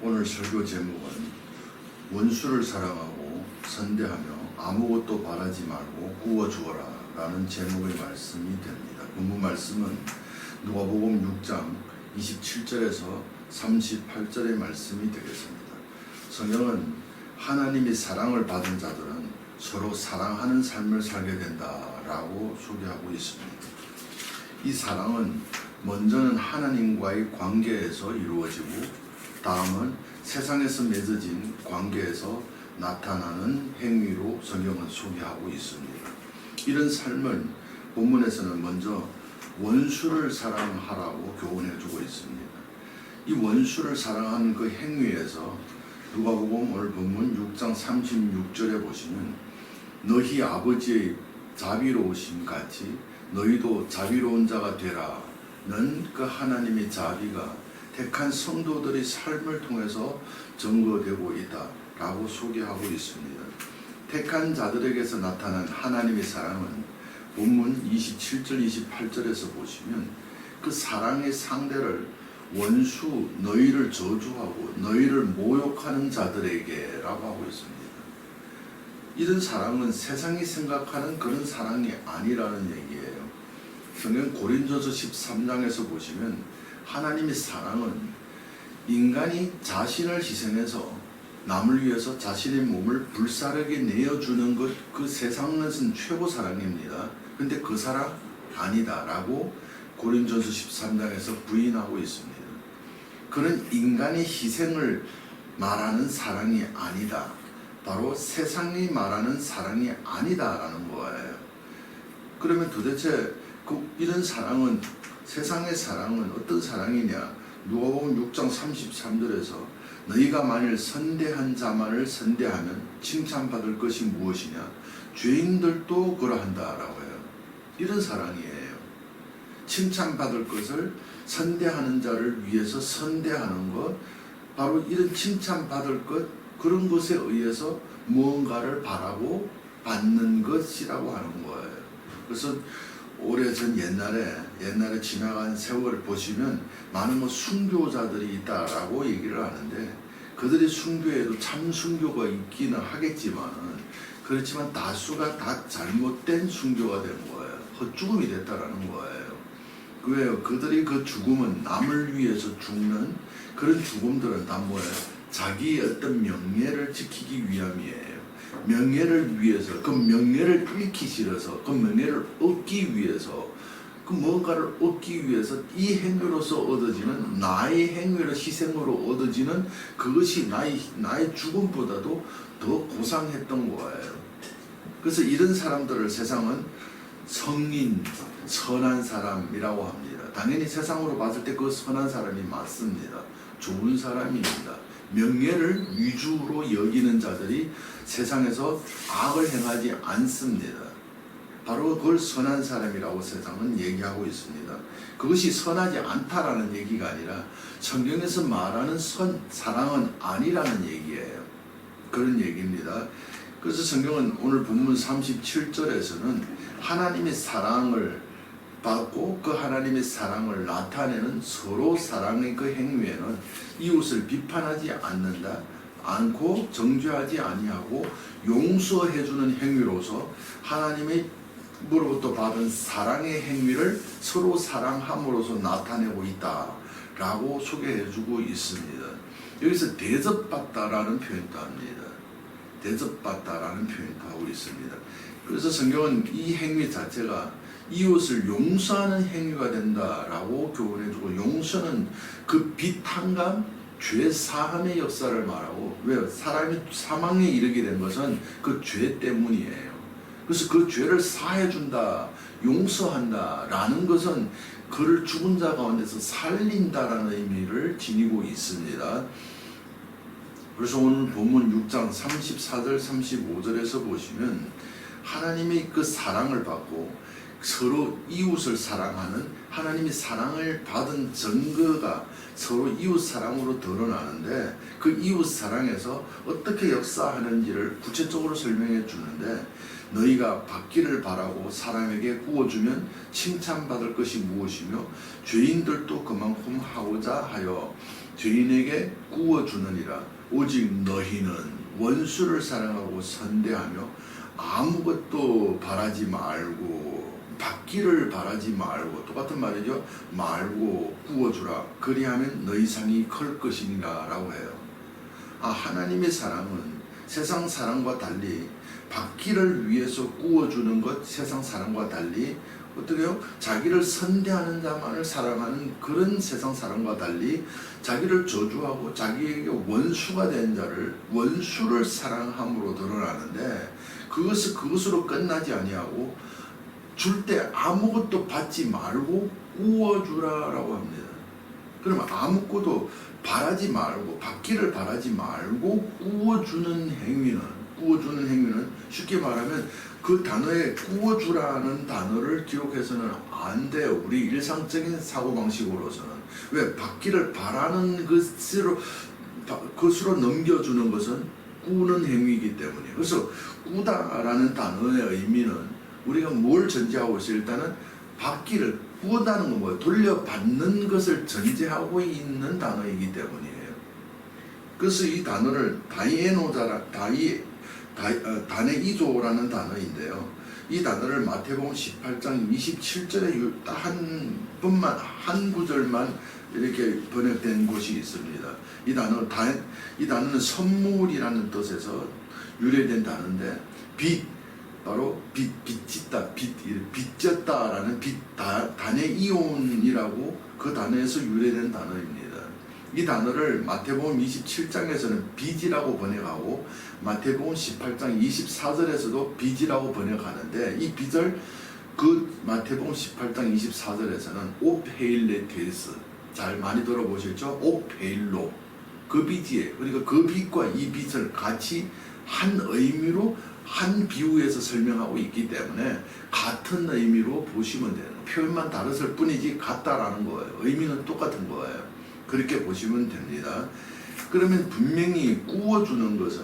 오늘 설교 제목은 원수를 사랑하고 선대하며 아무것도 바라지 말고 구워주어라 라는 제목의 말씀이 됩니다. 본문 말씀은 누가복음 6장 27절에서 38절의 말씀이 되겠습니다. 성경은 하나님이 사랑을 받은 자들은 서로 사랑하는 삶을 살게 된다라고 소개하고 있습니다. 이 사랑은 먼저는 하나님과의 관계에서 이루어지고 다음은 세상에서 맺어진 관계에서 나타나는 행위로 성경은 소개하고 있습니다. 이런 삶을 본문에서는 먼저 원수를 사랑하라고 교훈해주고 있습니다. 이 원수를 사랑하는 그 행위에서 누가복음 오늘 본문 6장 36절에 보시면 너희 아버지의 자비로우심 같이 너희도 자비로운 자가 되라는 그 하나님의 자비가 택한 성도들의 삶을 통해서 증거되고 있다라고 소개하고 있습니다. 택한 자들에게서 나타난 하나님의 사랑은 본문 27절 28절에서 보시면 그 사랑의 상대를 원수 너희를 저주하고 너희를 모욕하는 자들에게라고 하고 있습니다. 이런 사랑은 세상이 생각하는 그런 사랑이 아니라는 얘기예요. 성경 고린도서 13장에서 보시면 하나님의 사랑은 인간이 자신을 희생해서 남을 위해서 자신의 몸을 불사르게 내어주는 것, 그 세상에서는 최고 사랑입니다. 근데 그 사랑 아니다 라고 고린도서 13장에서 부인하고 있습니다. 그런 인간의 희생을 말하는 사랑이 아니다. 바로 세상이 말하는 사랑이 아니다라는 거예요. 그러면 도대체 이런 사랑은, 세상의 사랑은 어떤 사랑이냐? 누가복음 6장 33절에서 너희가 만일 선대한 자만을 선대하면 칭찬받을 것이 무엇이냐? 죄인들도 그러한다라고 해요. 이런 사랑이에요. 칭찬받을 것을 선대하는 자를 위해서 선대하는 것, 바로 이런 칭찬받을 것, 그런 것에 의해서 무언가를 바라고 받는 것이라고 하는 거예요. 그래서 오래전 옛날에 지나간 세월을 보시면 많은 순교자들이 있다라고 얘기를 하는데, 그들의 순교에도 참 순교가 있기는 하겠지만, 그렇지만 다수가 다 잘못된 순교가 된 거예요. 헛죽음이 됐다라는 거예요. 왜요? 그들이 그 죽음은 남을 위해서 죽는 그런 죽음들은 다 뭐예요? 자기 어떤 명예를 지키기 위함이에요. 명예를 위해서, 그 명예를 잃기 싫어서, 그 명예를 얻기 위해서, 그 뭔가를 얻기 위해서 이 행위로서 얻어지는, 나의 행위를 희생으로 얻어지는 그것이 나의 죽음보다도 더 고상했던 거예요. 그래서 이런 사람들을 세상은 성인, 선한 사람이라고 합니다. 당연히 세상으로 봤을 때 그 선한 사람이 맞습니다. 좋은 사람입니다. 명예를 위주로 여기는 자들이 세상에서 악을 행하지 않습니다. 바로 그걸 선한 사람이라고 세상은 얘기하고 있습니다. 그것이 선하지 않다라는 얘기가 아니라 성경에서 말하는 사랑은 아니라는 얘기예요. 그런 얘기입니다. 그래서 성경은 오늘 본문 37절에서는 하나님의 사랑을 받고 그 하나님의 사랑을 나타내는 서로 사랑의 그 행위에는 이웃을 비판하지 않고 정죄하지 아니하고 용서해주는 행위로서 하나님으로부터 받은 사랑의 행위를 서로 사랑함으로써 나타내고 있다라고 소개해주고 있습니다. 여기서 대접받다라는 표현도 합니다. 대접받다라는 표현도 하고 있습니다. 그래서 성경은 이 행위 자체가 이웃을 용서하는 행위가 된다라고 교훈해주고, 용서는 그 비탄감, 죄 사함의 역사를 말하고, 왜 사람이 사망에 이르게 된 것은 그 죄 때문이에요. 그래서 그 죄를 사해준다, 용서한다라는 것은 그를 죽은 자 가운데서 살린다라는 의미를 지니고 있습니다. 그래서 오늘 본문 6장 34절 35절에서 보시면 하나님의 그 사랑을 받고 서로 이웃을 사랑하는, 하나님이 사랑을 받은 증거가 서로 이웃 사랑으로 드러나는데, 그 이웃 사랑에서 어떻게 역사하는지를 구체적으로 설명해 주는데, 너희가 받기를 바라고 사람에게 구워주면 칭찬받을 것이 무엇이며 죄인들도 그만큼 하고자 하여 죄인에게 구워주느니라. 오직 너희는 원수를 사랑하고 선대하며 아무것도 바라지 말고 받기를 바라지 말고, 똑같은 말이죠. 말고 구워주라. 그리하면 너희 상이 클 것이니라 라고 해요. 하나님의 사랑은 세상 사랑과 달리 받기를 위해서 구워주는 것, 세상 사랑과 달리 어떻게요? 자기를 선대하는 자만을 사랑하는 그런 세상 사랑과 달리 자기를 저주하고 자기에게 원수가 된 자를, 원수를 사랑함으로 드러나는데, 그것으로 끝나지 아니하고 줄 때 아무것도 받지 말고 구워주라라고 합니다. 그러면 아무것도 바라지 말고, 받기를 바라지 말고 구워주는 행위는 쉽게 말하면 그 단어에 구워주라는 단어를 기록해서는 안 돼요. 우리 일상적인 사고방식으로서는. 왜? 받기를 바라는 것으로 넘겨주는 것은 꾸는 행위이기 때문에. 그래서 꾸다라는 단어의 의미는 우리가 뭘 전제하고 있어요? 일단은 받기를, 꾸다는 건 뭐예요? 돌려받는 것을 전제하고 있는 단어이기 때문이에요. 그래서 이 단어를 다네이조라는 단어인데요. 이 단어를 마태복음 18장 27절에 한 구절만 이렇게 번역된 곳이 있습니다. 이 단어는 선물이라는 뜻에서 유래된 단어인데, 바로 빚졌다라는 다네이온이라고 그 단어에서 유래된 단어입니다. 이 단어를 마태복음 27장에서는 빚이라고 번역하고 마태복음 18장 24절에서도 빚이라고 번역하는데, 이 빚을 마태복음 18장 24절에서는 오페일레테스, 잘 많이 들어보셨죠? 오페일로, 그 빚이에요. 그러니까 그 빚과 이 빚을 같이 한 의미로, 한 비유에서 설명하고 있기 때문에 같은 의미로 보시면 돼요. 표현만 다르실 뿐이지 같다라는 거예요. 의미는 똑같은 거예요. 그렇게 보시면 됩니다. 그러면 분명히 구워주는 것은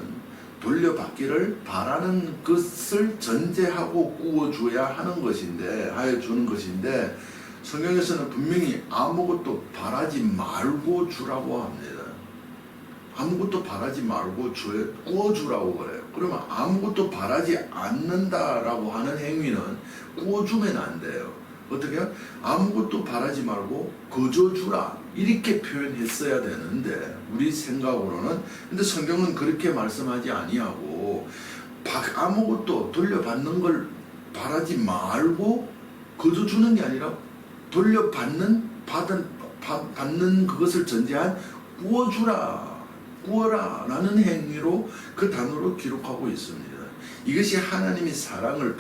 돌려받기를 바라는 것을 전제하고 구워줘야 하는 것인데, 하여 주는 것인데, 성경에서는 분명히 아무것도 바라지 말고 주라고 합니다. 아무것도 바라지 말고 구워주라고 그래요. 그러면 아무것도 바라지 않는다라고 하는 행위는 구워주면 안 돼요. 어떻게? 아무것도 바라지 말고 거저 주라, 이렇게 표현했어야 되는데, 우리 생각으로는. 근데 성경은 그렇게 말씀하지 아니하고 아무것도 돌려받는 걸 바라지 말고 거저 주는 게 아니라 돌려받는 받는 그것을 전제한 구워라 라는 행위로 그 단어로 기록하고 있습니다. 이것이 하나님이 사랑을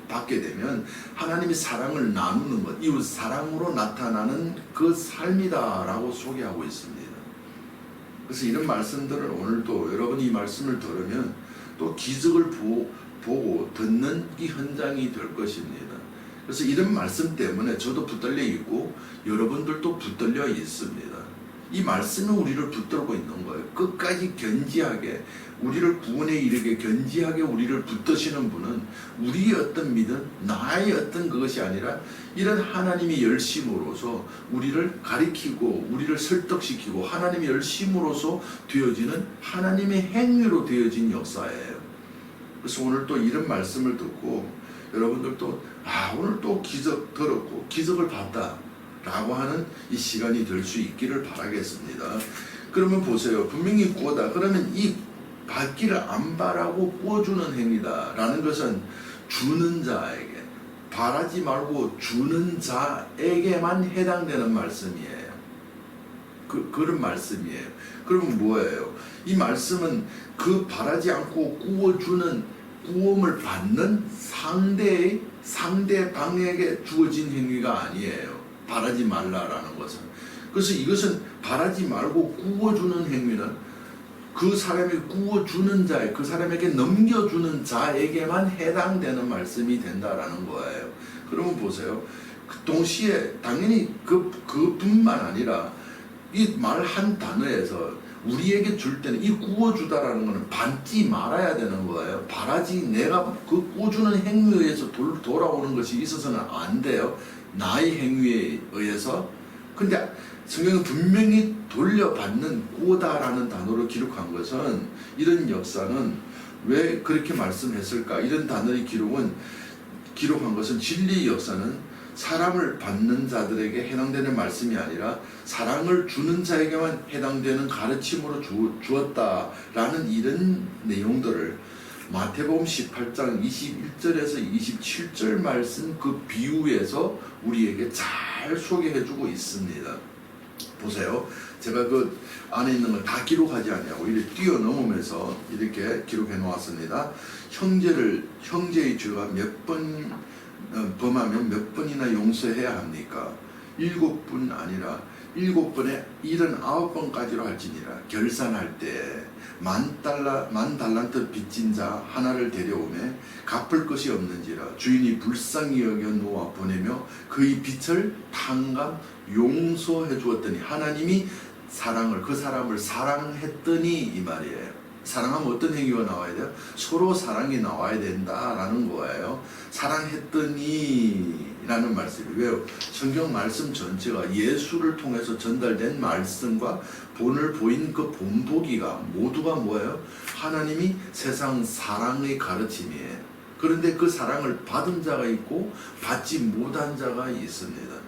받게 되면 하나님이 사랑을 나누는 것, 이웃 사랑으로 나타나는 그 삶이다라고 소개하고 있습니다. 그래서 이런 말씀들을 오늘도 여러분이 이 말씀을 들으면 또 기적을 보고 듣는 이 현장이 될 것입니다. 그래서 이런 말씀 때문에 저도 붙들려 있고 여러분들도 붙들려 있습니다. 이 말씀은 우리를 붙들고 있는 거예요. 끝까지 견지하게, 우리를 구원에 이르게 견지하게 우리를 붙드시는 분은 우리의 어떤 믿음, 나의 어떤 그것이 아니라 이런 하나님의 열심으로서 우리를 가리키고 우리를 설득시키고 하나님의 열심으로서 되어지는 하나님의 행위로 되어진 역사예요. 그래서 오늘 또 이런 말씀을 듣고 여러분들도 오늘 또 기적 들었고 기적을 봤다 라고 하는 이 시간이 될 수 있기를 바라겠습니다. 그러면 보세요. 분명히 구워다. 그러면 이 받기를 안 바라고 구워주는 행위다 라는 것은 주는 자에게, 바라지 말고 주는 자에게만 해당되는 말씀이에요. 그런 말씀이에요. 그러면 뭐예요? 이 말씀은 그 바라지 않고 구워주는, 구움을 받는 상대방에게 주어진 행위가 아니에요. 바라지 말라라는 것은. 그래서 이것은 바라지 말고 구워주는 행위는 그 사람이 구워주는 자에, 그 사람에게 넘겨주는 자에게만 해당되는 말씀이 된다라는 거예요. 그러면 보세요. 동시에 당연히 그뿐만 아니라 이 말 한 단어에서 우리에게 줄 때는 이 구워주다라는 것은 받지 말아야 되는 거예요. 바라지, 내가 그 구워주는 행위에 의해서 돌아오는 것이 있어서는 안 돼요. 나의 행위에 의해서 근데 성경은 분명히 돌려받는 구원다라는 단어로 기록한 것은, 이런 역사는 왜 그렇게 말씀했을까? 이런 단어의 기록한 것은, 진리의 역사는 사람을 받는 자들에게 해당되는 말씀이 아니라 사랑을 주는 자에게만 해당되는 가르침으로 주었다라는 이런 내용들을 마태복음 18장 21절에서 27절 말씀 그 비유에서 우리에게 잘 소개해주고 있습니다. 보세요. 제가 그 안에 있는 걸 다 기록하지 않냐고 이렇게 뛰어넘으면서 이렇게 기록해 놓았습니다. 형제의 죄가 몇 번 범하면 몇 번이나 용서해야 합니까? 7번 아니라 7번에 79번까지로 할지니라. 결산할 때 만 달란트 빚진 자 하나를 데려오매 갚을 것이 없는지라 주인이 불쌍히 여겨 놓아 보내며 그의 빚을 탕감 용서해 주었더니, 하나님이 그 사람을 사랑했더니 이 말이에요. 사랑하면 어떤 행위가 나와야 돼요? 서로 사랑이 나와야 된다라는 거예요. 사랑했더니 라는 말씀이 왜요? 성경 말씀 전체가 예수를 통해서 전달된 말씀과 본을 보인 그 본보기가 모두가 뭐예요? 하나님이 세상 사랑의 가르침이에요. 그런데 그 사랑을 받은 자가 있고 받지 못한 자가 있습니다.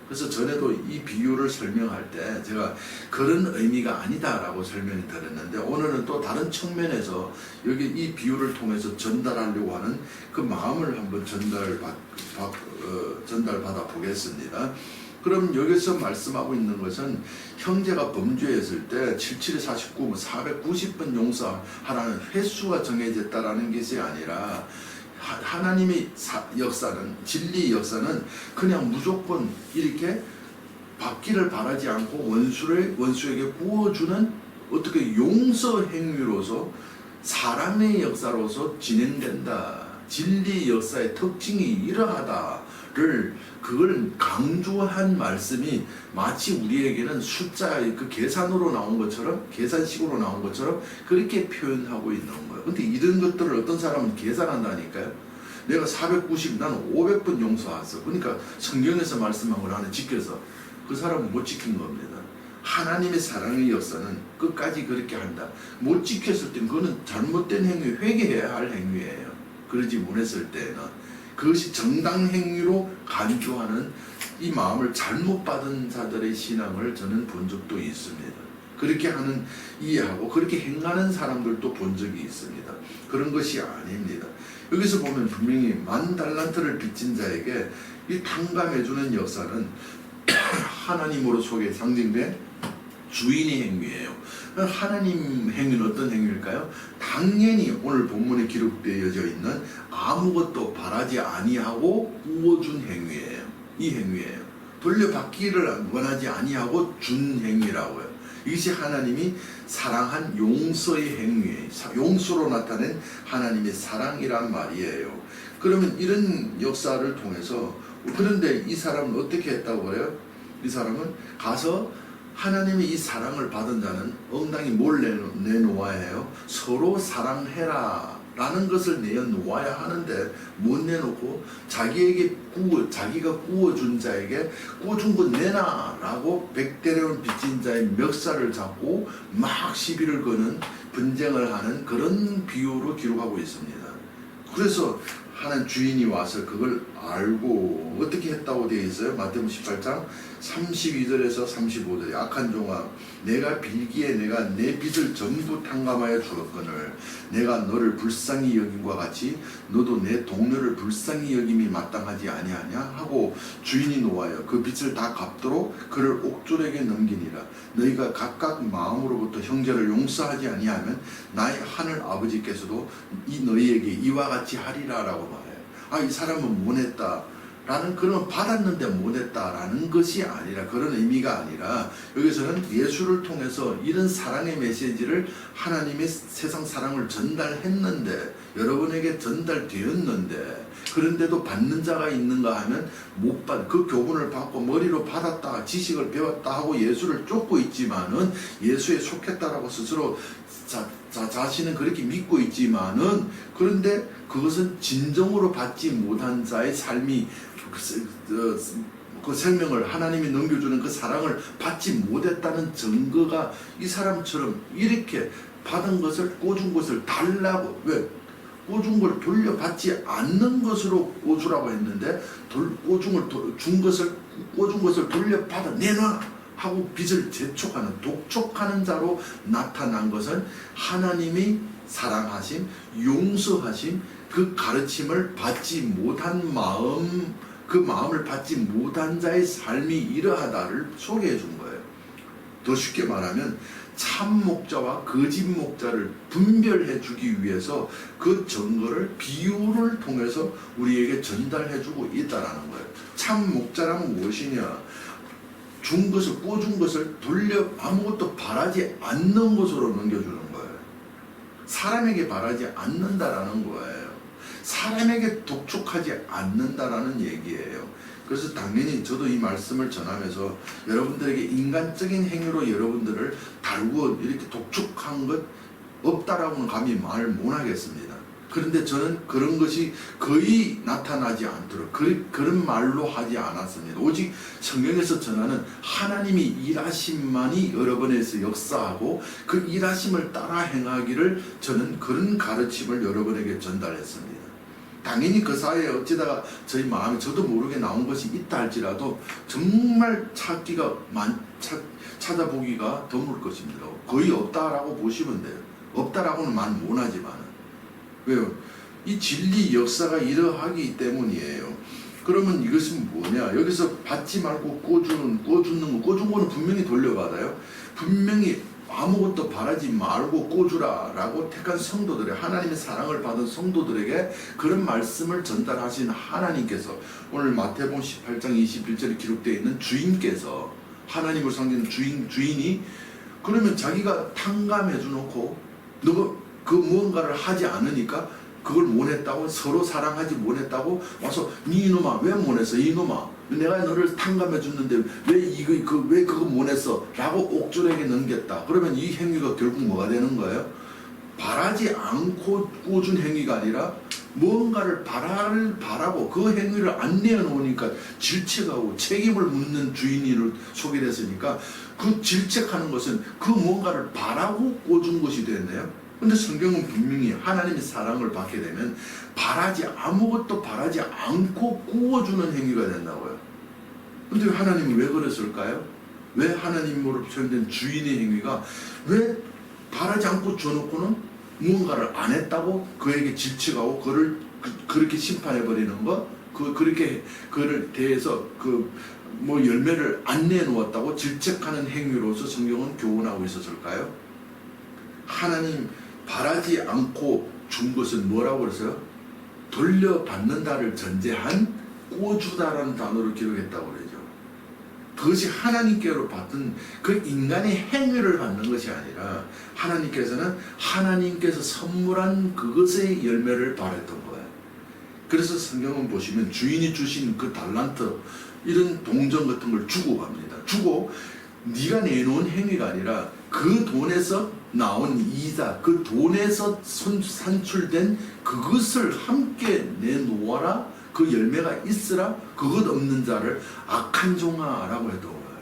그래서 전에도 이 비유를 설명할 때 제가 그런 의미가 아니다라고 설명을 드렸는데, 오늘은 또 다른 측면에서 여기 이 비유를 통해서 전달하려고 하는 그 마음을 한번 전달받아 보겠습니다. 그럼 여기서 말씀하고 있는 것은, 형제가 범죄했을 때 77에 49, 490번 용서하라는 횟수가 정해졌다라는 것이 아니라, 하나님의 역사는, 진리의 역사는 그냥 무조건 이렇게 받기를 바라지 않고 원수에게 구워주는 어떻게 용서 행위로서, 사랑의 역사로서 진행된다. 진리의 역사의 특징이 이러하다를 그걸 강조한 말씀이 마치 우리에게는 숫자의 그 계산으로 나온 것처럼, 계산식으로 나온 것처럼 그렇게 표현하고 있는 거예요. 근데 이런 것들을 어떤 사람은 계산한다니까요. 내가 490, 나는 500번 용서했어. 그러니까 성경에서 말씀한 걸 나는 지켜서, 그 사람은 못 지킨 겁니다. 하나님의 사랑의 역사는 끝까지 그렇게 한다. 못 지켰을 땐 그거는 잘못된 행위, 회개해야 할 행위예요. 그러지 못했을 때는 그것이 정당 행위로 간주하는 이 마음을 잘못 받은 자들의 신앙을 저는 본 적도 있습니다. 그렇게 이해하고 그렇게 행하는 사람들도 본 적이 있습니다. 그런 것이 아닙니다. 여기서 보면 분명히 10,000달란트를 빚진 자에게 이 탕감해주는 역사는 하나님으로 속에 상징된 주인의 행위예요. 하나님 행위는 어떤 행위일까요? 당연히 오늘 본문에 기록되어져 있는 아무것도 바라지 아니하고 구워준 행위예요. 이 행위예요. 돌려받기를 원하지 아니하고 준 행위라고요. 이것이 하나님이 사랑한 용서의 행위예요. 용서로 나타낸 하나님의 사랑이란 말이에요. 그러면 이런 역사를 통해서, 그런데 이 사람은 어떻게 했다고 그래요? 이 사람은 가서 하나님이 이 사랑을 받은 자는 엉덩이 뭘 내놓아야 해요? 서로 사랑해라 라는 것을 내놓아야 하는데 못 내놓고 자기가 구워준 자에게 구워준 거 내놔 라고 100대려온 빚진 자의 멱살을 잡고 막 시비를 거는, 분쟁을 하는 그런 비유로 기록하고 있습니다. 그래서 하는 주인이 와서 그걸 알고 어떻게 했다고 되어 있어요? 마태복음 18장 32절에서 35절. 악한 종아, 내가 빌기에 내가 내 빚을 전부 탕감하여 주었거늘 내가 너를 불쌍히 여김과 같이 너도 내 동료를 불쌍히 여김이 마땅하지 아니하냐 하고 주인이 노하여 그 빚을 다 갚도록 그를 옥졸에게 넘기니라. 너희가 각각 마음으로부터 형제를 용서하지 아니하면 나의 하늘 아버지께서도 너희에게 이와 같이 하리라 라고 말해요. 이 사람은 못했다 라는, 그런 받았는데 못했다라는 것이 아니라, 그런 의미가 아니라, 여기서는 예수를 통해서 이런 사랑의 메시지를 하나님의 세상 사랑을 전달했는데, 여러분에게 전달되었는데, 그런데도 받는 자가 있는가 하면 그 교훈을 받고 머리로 받았다, 지식을 배웠다 하고 예수를 쫓고 있지만은, 예수에 속했다라고 스스로 자신은 그렇게 믿고 있지만은, 그런데 그것은 진정으로 받지 못한 자의 삶이 그 생명을 하나님이 넘겨주는 그 사랑을 받지 못했다는 증거가 이 사람처럼 이렇게 받은 것을 꿔준 것을 달라고 왜? 꿔준 걸 돌려받지 않는 것으로 꿔주라고 했는데 준 것을 돌려받아 내놔 하고 빚을 재촉하는 독촉하는 자로 나타난 것은 하나님이 사랑하심, 용서하심, 그 가르침을 받지 못한 마음, 그 마음을 받지 못한 자의 삶이 이러하다를 소개해 준 거예요. 더 쉽게 말하면 참 목자와 거짓 목자를 분별해 주기 위해서 그 증거를 비유를 통해서 우리에게 전달해 주고 있다라는 거예요. 참 목자라면 무엇이냐? 꿔준 것을 돌려 아무것도 바라지 않는 것으로 넘겨주는 거예요. 사람에게 바라지 않는다라는 거예요. 사람에게 독촉하지 않는다라는 얘기예요. 그래서 당연히 저도 이 말씀을 전하면서 여러분들에게 인간적인 행위로 여러분들을 다루고 이렇게 독촉한 것 없다라고는 감히 말을 못하겠습니다. 그런데 저는 그런 것이 거의 나타나지 않도록 그런 말로 하지 않았습니다. 오직 성경에서 전하는 하나님이 일하심만이 여러분에서 역사하고 그 일하심을 따라 행하기를 저는 그런 가르침을 여러분에게 전달했습니다. 당연히 그 사이에 어찌다가 저희 마음에 저도 모르게 나온 것이 있다 할지라도 정말 찾아보기가 드물 것입니다. 거의 없다라고 보시면 돼요. 없다라고는 말 못하지만 왜요? 이 진리 역사가 이러하기 때문이에요. 그러면 이것은 뭐냐? 여기서 받지 말고 꿔주는 거는 분명히 돌려받아요. 분명히 아무것도 바라지 말고 꿔주라라고 택한 성도들의 하나님의 사랑을 받은 성도들에게 그런 말씀을 전달하신 하나님께서 오늘 마태복음 18장 21절에 기록되어 있는 주인께서 하나님을 섬기는 주인이 그러면 자기가 탕감해 주놓고 너가 그 무언가를 하지 않으니까 그걸 못했다고 서로 사랑하지 못했다고 와서 니 이놈아 왜 못했어 이놈아 내가 너를 탕감해 줬는데 왜 그거 못했어 라고 옥졸에게 넘겼다. 그러면 이 행위가 결국 뭐가 되는 거예요? 바라지 않고 꿔준 행위가 아니라 무언가를 바라고 그 행위를 안 내어놓으니까 질책하고 책임을 묻는 주인을 소개했으니까 그 질책하는 것은 그 무언가를 바라고 꿔준 것이 됐네요. 근데 성경은 분명히 하나님의 사랑을 받게 되면 아무것도 바라지 않고 구워주는 행위가 된다고요. 근데 하나님은 왜 그랬을까요? 왜 하나님으로 표현된 주인의 행위가 왜 바라지 않고 줘놓고는 무언가를 안 했다고 그에게 질책하고 그를 그렇게 심판해버리는 것? 그렇게 그를 대해서 열매를 안 내놓았다고 질책하는 행위로서 성경은 교훈하고 있었을까요? 하나님 바라지 않고 준 것은 뭐라고 그랬어요? 돌려받는다를 전제한 꿔주다라는 단어로 기록했다고 그러죠. 그것이 하나님께로 받은 그 인간의 행위를 받는 것이 아니라 하나님께서 선물한 그것의 열매를 바랬던 거예요. 그래서 성경은 보시면 주인이 주신 그 달란트 이런 동전 같은 걸 주고 갑니다. 주고 네가 내놓은 행위가 아니라 그 돈에서 나온 이자, 그 돈에서 산출된 그것을 함께 내놓아라. 그 열매가 있으라. 그것 없는 자를 악한 종아라고 했던 거예요.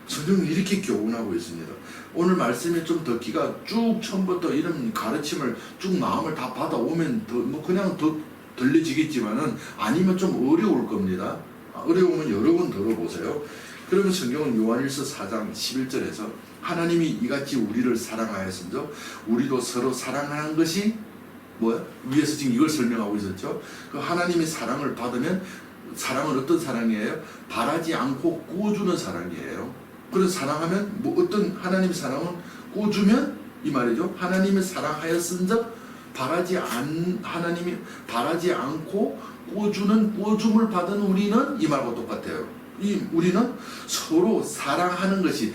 성경은 이렇게 교훈하고 있습니다. 오늘 말씀이 좀 듣기가 쭉 처음부터 이런 가르침을 쭉 마음을 다 받아오면 그냥 더 들려지겠지만은 아니면 좀 어려울 겁니다. 어려우면 여러 번 들어보세요. 그러면 성경은 요한일서 4장 11절에서 하나님이 이같이 우리를 사랑하였으므로 우리도 서로 사랑하는 것이 뭐야? 위에서 지금 이걸 설명하고 있었죠. 그 하나님의 사랑을 받으면 사랑은 어떤 사랑이에요? 바라지 않고 꾸어주는 사랑이에요. 그래서 사랑하면 어떤 하나님의 사랑은 꾸어주면 이 말이죠. 하나님을 사랑하였은즉 하나님이 바라지 않고 꾸어줌을 받은 우리는 이 말과 똑같아요. 우리는 서로 사랑하는 것이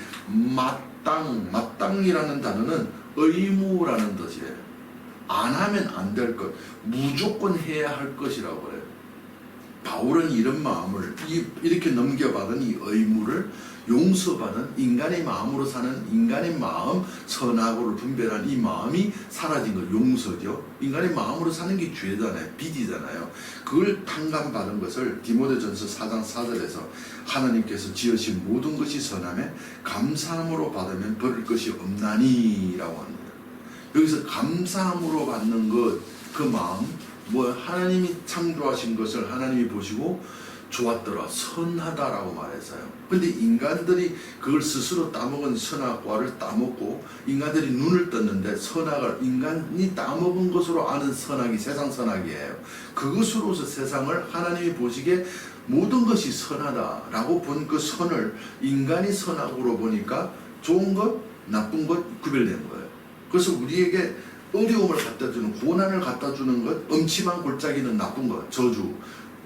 마땅이라는 단어는 의무라는 뜻이에요. 안 하면 안 될 것, 무조건 해야 할 것이라고 그래요. 바울은 이런 마음을 이렇게 넘겨받은 이 의무를 용서받은 인간의 마음으로 사는 인간의 마음, 선악을 분별한 이 마음이 사라진 것, 용서죠. 인간의 마음으로 사는 게 죄잖아요. 빚이잖아요. 그걸 탕감받은 것을 디모데전서 4장 4절에서 하나님께서 지으신 모든 것이 선함에 감사함으로 받으면 버릴 것이 없나니라고 합니다. 여기서 감사함으로 받는 것, 그 마음, 하나님이 창조하신 것을 하나님이 보시고 좋았더라, 선하다라고 말했어요. 근데 인간들이 그걸 스스로 따먹은 선악과를 따먹고 인간들이 눈을 떴는데 선악을 인간이 따먹은 것으로 아는 선악이 세상 선악이에요. 그것으로서 세상을 하나님이 보시기에 모든 것이 선하다라고 본 그 선을 인간이 선악으로 보니까 좋은 것, 나쁜 것 구별된 거예요. 그래서 우리에게 어려움을 갖다주는, 고난을 갖다주는 것, 음침한 골짜기는 나쁜 것, 저주,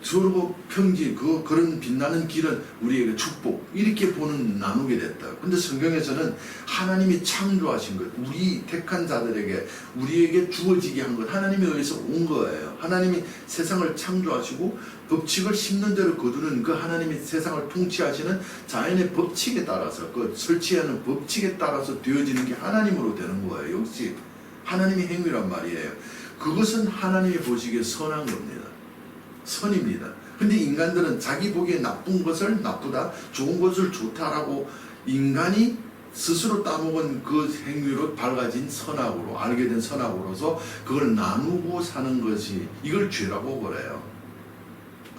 서로 평지, 그런 빛나는 길은 우리에게 축복, 이렇게 나누게 됐다. 근데 성경에서는 하나님이 창조하신 것, 우리 택한 자들에게, 우리에게 주어지게 한 것, 하나님에 의해서 온 거예요. 하나님이 세상을 창조하시고 법칙을 심는 대로 거두는 그 하나님이 세상을 통치하시는 자연의 법칙에 따라서, 그 설치하는 법칙에 따라서 되어지는 게 하나님으로 되는 거예요. 역시 하나님의 행위란 말이에요. 그것은 하나님이 보시기에 선한 겁니다. 선입니다. 근데 인간들은 자기 보기에 나쁜 것을 나쁘다, 좋은 것을 좋다라고 인간이 스스로 따먹은 그 행위로 밝아진 선악으로, 알게 된 선악으로서 그걸 나누고 사는 것이, 이걸 죄라고 그래요.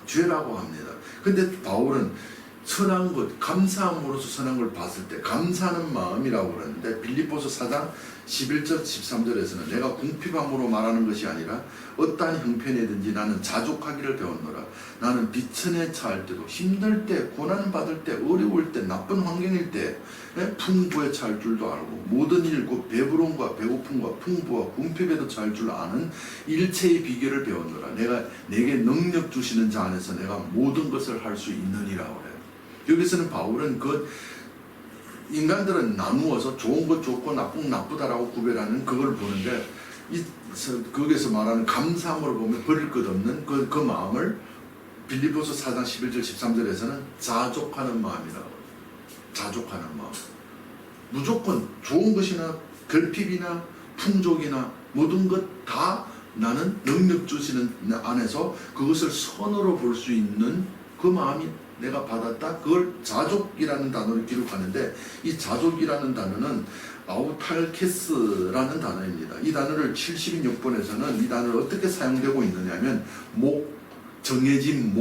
죄라고 합니다. 근데 바울은 선한 것, 감사함으로써 선한 걸 봤을 때 감사하는 마음이라고 그러는데, 빌립보서 4장 11절 13절에서는 내가 궁핍함으로 말하는 것이 아니라 어떠한 형편이든지 나는 자족하기를 배웠노라. 나는 비천에 처할 때도, 힘들 때, 고난 받을 때, 어려울 때, 나쁜 환경일 때 풍부에 처할 줄도 알고, 모든 일 곧 배부름과 배고픔과 풍부와 궁핍에도 처할 줄 아는 일체의 비결을 배웠노라. 내게 능력 주시는 자 안에서 내가 모든 것을 할 수 있느니라 그래요. 여기서는 바울은 인간들은 나누어서 좋은 것 좋고 나쁜 나쁘다라고 구별하는 그걸 보는데, 거기서 말하는 감사함으로 보면 버릴 것 없는 그 마음을 빌립보서 4장 11절 13절에서는 자족하는 마음이라고. 자족하는 마음. 무조건 좋은 것이나 결핍이나 풍족이나 모든 것 다 나는 능력 주시는 안에서 그것을 선으로 볼 수 있는 그 마음이 내가 받았다. 그걸 자족이라는 단어를 기록하는데, 이 자족이라는 단어는 아우탈케스라는 단어입니다. 이 단어를 70인역본에서는 이 단어를 어떻게 사용되고 있느냐면, 정해진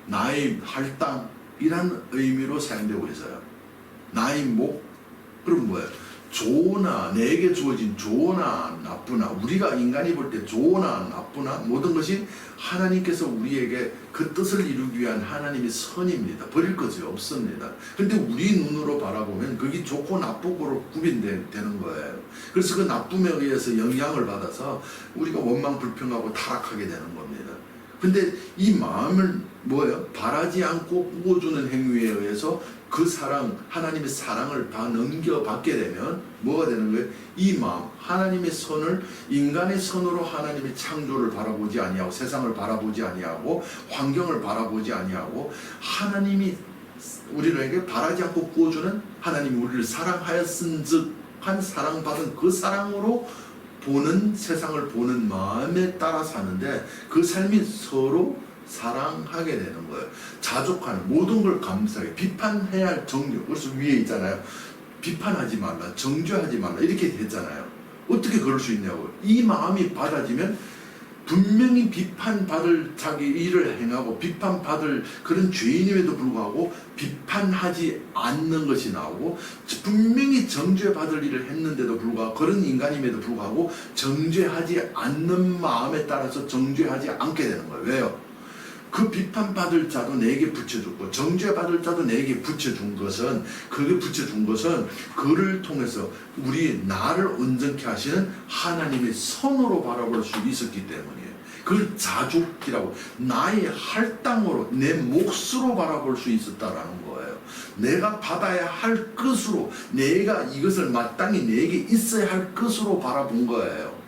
나의 할당이라는 의미로 사용되고 있어요. 나의 그럼 뭐예요? 좋으나, 내게 주어진 좋으나 나쁘나, 우리가 인간이 볼 때 좋으나 나쁘나 모든 것이 하나님께서 우리에게 그 뜻을 이루기 위한 하나님의 선입니다. 버릴 것이 없습니다. 근데 우리 눈으로 바라보면 그게 좋고 나쁘고로 구분되는 거예요. 그래서 그 나쁨에 의해서 영향을 받아서 우리가 원망 불평하고 타락하게 되는 겁니다. 근데 이 마음을 바라지 않고 꾸어주는 행위에 의해서 그 사랑, 하나님의 사랑을 다 넘겨받게 되면 뭐가 되는 거예요? 이 마음, 하나님의 선을, 인간의 선으로 하나님의 창조를 바라보지 아니하고, 세상을 바라보지 아니하고, 환경을 바라보지 아니하고, 하나님이 우리에게 바라지 않고 꾸어주는, 하나님이 우리를 사랑하였은즉 한 사랑받은 그 사랑으로 세상을 보는 마음에 따라 사는데, 그 삶이 서로 사랑하게 되는 거예요. 자족하는, 모든 걸 감사하게, 비판해야 할 정죄. 그래서 위에 있잖아요. 비판하지 말라, 정죄하지 말라, 이렇게 했잖아요. 어떻게 그럴 수 있냐고요. 이 마음이 받아지면 분명히 비판받을 자기 일을 행하고 비판받을 그런 죄인임에도 불구하고 비판하지 않는 것이 나오고, 분명히 정죄받을 일을 했는데도 불구하고, 그런 인간임에도 불구하고 정죄하지 않는 마음에 따라서 정죄하지 않게 되는 거예요. 왜요? 그 비판받을 자도 내게 붙여줬고 정죄받을 자도 내게 붙여준 것은, 그게 붙여준 것은 그를 통해서 나를 온전케 하시는 하나님의 선으로 바라볼 수 있었기 때문이에요. 그걸 자족이라고, 나의 할당으로, 내 몫으로 바라볼 수 있었다라는 거예요. 내가 받아야 할 것으로, 내가 이것을 마땅히 내게 있어야 할 것으로 바라본 거예요.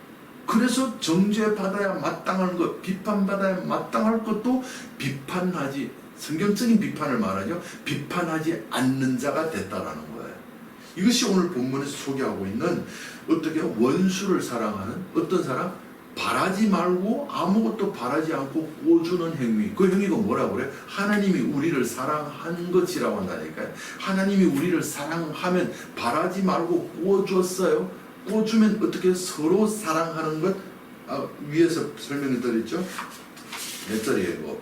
그래서 정죄받아야 마땅한 것, 비판받아야 마땅할 것도 비판하지 성경적인 비판을 말하죠. 비판하지 않는 자가 됐다라는 거예요. 이것이 오늘 본문에서 소개하고 있는 어떻게 원수를 사랑하는 어떤 사람? 바라지 말고 아무것도 바라지 않고 꿔주는 행위. 그 행위가 뭐라고 그래? 하나님이 우리를 사랑한 것이라고 한다니까요. 하나님이 우리를 사랑하면 바라지 말고 꿔줬어요. 꿔주면 어떻게 서로 사랑하는 것? 위에서 설명을 드렸죠. 몇 절이에요?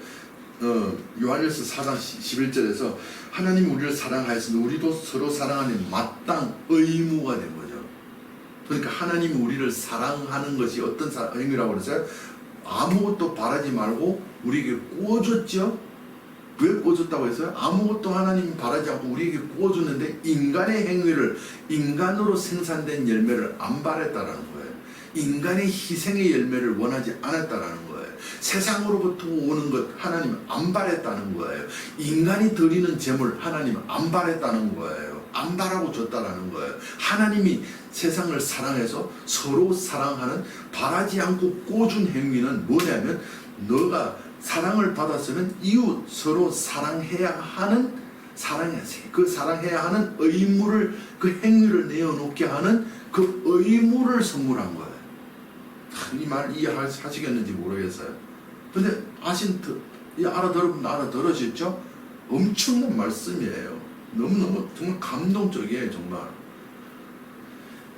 요한일서 4장 11절에서 하나님이 우리를 사랑하였으니 우리도 서로 사랑하는 마땅 의무가 된 거죠. 그러니까 하나님이 우리를 사랑하는 것이 어떤 행위라고 그랬어요? 아무것도 바라지 말고 우리에게 구워줬죠. 왜 구워줬다고 했어요? 아무것도 하나님이 바라지 않고 우리에게 구워줬는데 인간의 행위를, 인간으로 생산된 열매를 안 바랬다라는 거예요. 인간의 희생의 열매를 원하지 않았다라는 거예요. 세상으로부터 오는 것 하나님 안 바랬다는 거예요. 인간이 드리는 제물 하나님 안 바랬다는 거예요. 안 바라고 줬다라는 거예요. 하나님이 세상을 사랑해서 서로 사랑하는, 바라지 않고 꿔준 행위는 뭐냐면, 너가 사랑을 받았으면 이웃 서로 사랑해야 하는, 사랑해야 하는 의무를, 그 행위를 내어놓게 하는 그 의무를 선물한 거예요. 이 말 이해하시겠는지 모르겠어요. 근데 알아들으셨죠? 엄청난 말씀이에요. 너무너무 정말 감동적이에요, 정말.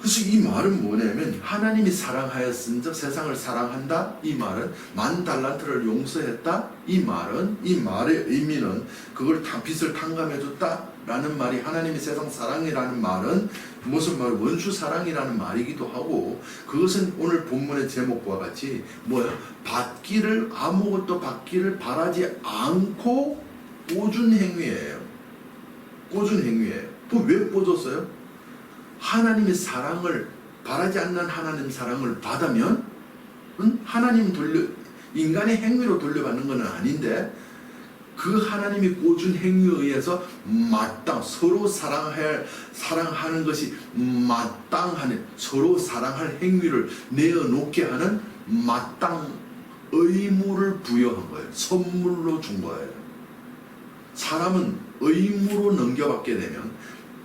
그래서 이 말은 뭐냐면, 하나님이 사랑하였은즉 세상을 사랑한다. 이 말은 만 달란트를 용서했다. 이 말의 의미는 그걸 빚을 탕감해줬다 라는 말이, 하나님이 세상 사랑이라는 말은 무슨 말, 원수 사랑이라는 말이기도 하고, 그것은 오늘 본문의 제목과 같이 아무것도 받기를 바라지 않고 꿔준 행위예요. 꿔준 행위예요. 왜 꿔줬어요? 하나님의 사랑을, 바라지 않는 하나님 사랑을 받으면 하나님 인간의 행위로 돌려받는 건 아닌데, 그 하나님이 꿔준 행위에 의해서 서로 사랑하는 것이 마땅하는, 서로 사랑할 행위를 내어놓게 하는 마땅 의무를 부여한 거예요. 선물로 준 거예요. 사람은 의무로 넘겨받게 되면,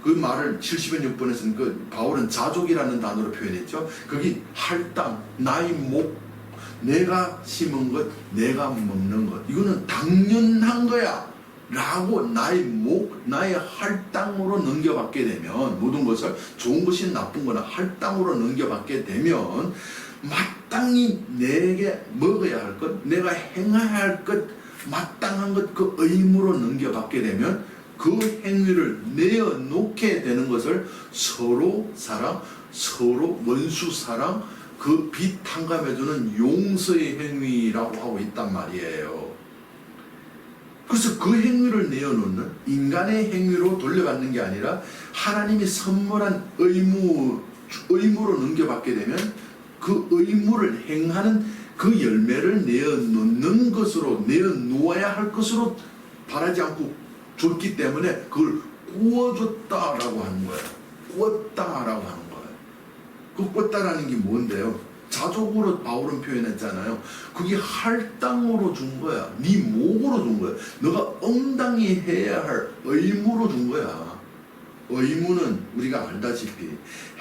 그 말을 70연 6번에서는 그 바울은 자족이라는 단어로 표현했죠. 거기 할당, 나의 목, 내가 심은 것, 내가 먹는 것, 이거는 당연한 거야 라고 나의 목, 나의 할당으로 넘겨받게 되면, 모든 것을 좋은 것이 나쁜 거나 할당으로 넘겨받게 되면 마땅히 내게 먹어야 할 것, 내가 행해야 할 것, 마땅한 것, 그 의무로 넘겨받게 되면 그 행위를 내어놓게 되는 것을 서로 사랑, 서로 원수 사랑, 그 빚 탕감해주는 용서의 행위라고 하고 있단 말이에요. 그래서 그 행위를 내어놓는, 인간의 행위로 돌려받는 게 아니라 하나님이 선물한 의무로 넘겨받게 되면 그 의무를 행하는 그 열매를 내어놓는 것으로, 내어놓아야 할 것으로 바라지 않고 줬기 때문에 그걸 구워줬다라고 하는 거예요. 구웠다라고 하는 거예요. 그 꿨다라는 게 뭔데요? 자족으로 바울은 표현했잖아요. 그게 할당으로 준 거야. 네 목으로 준 거야. 너가 응당히 해야 할 의무로 준 거야. 의무는 우리가 알다시피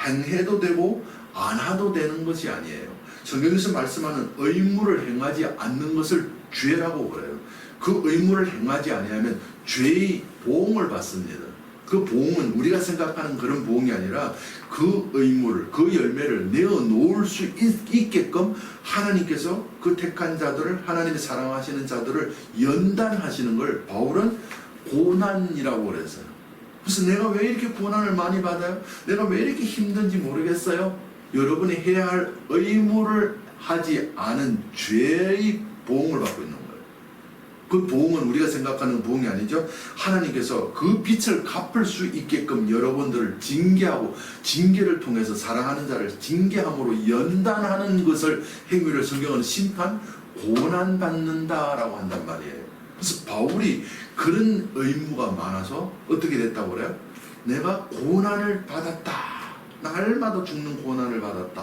행해도 되고 안 해도 되는 것이 아니에요. 성경에서 말씀하는 의무를 행하지 않는 것을 죄라고 그래요. 그 의무를 행하지 아니하면 죄의 보응을 받습니다. 그 보응은 우리가 생각하는 그런 보응이 아니라 그 의무를, 그 열매를 내어놓을 수 있게끔 하나님께서 그 택한 자들을, 하나님이 사랑하시는 자들을 연단하시는 걸 바울은 고난이라고 그랬어요. 그래서 내가 왜 이렇게 고난을 많이 받아요? 내가 왜 이렇게 힘든지 모르겠어요? 여러분이 해야 할 의무를 하지 않은 죄의 보응을 받고 있는 거예요. 그 보응은 우리가 생각하는 보응이 아니죠. 하나님께서 그 빚을 갚을 수 있게끔 여러분들을 징계하고, 징계를 통해서 사랑하는 자를 징계함으로 연단하는 것을, 행위를 성경은 심판, 고난받는다라고 한단 말이에요. 그래서 바울이 그런 의무가 많아서 어떻게 됐다고 그래요? 내가 고난을 받았다. 날마다 죽는 고난을 받았다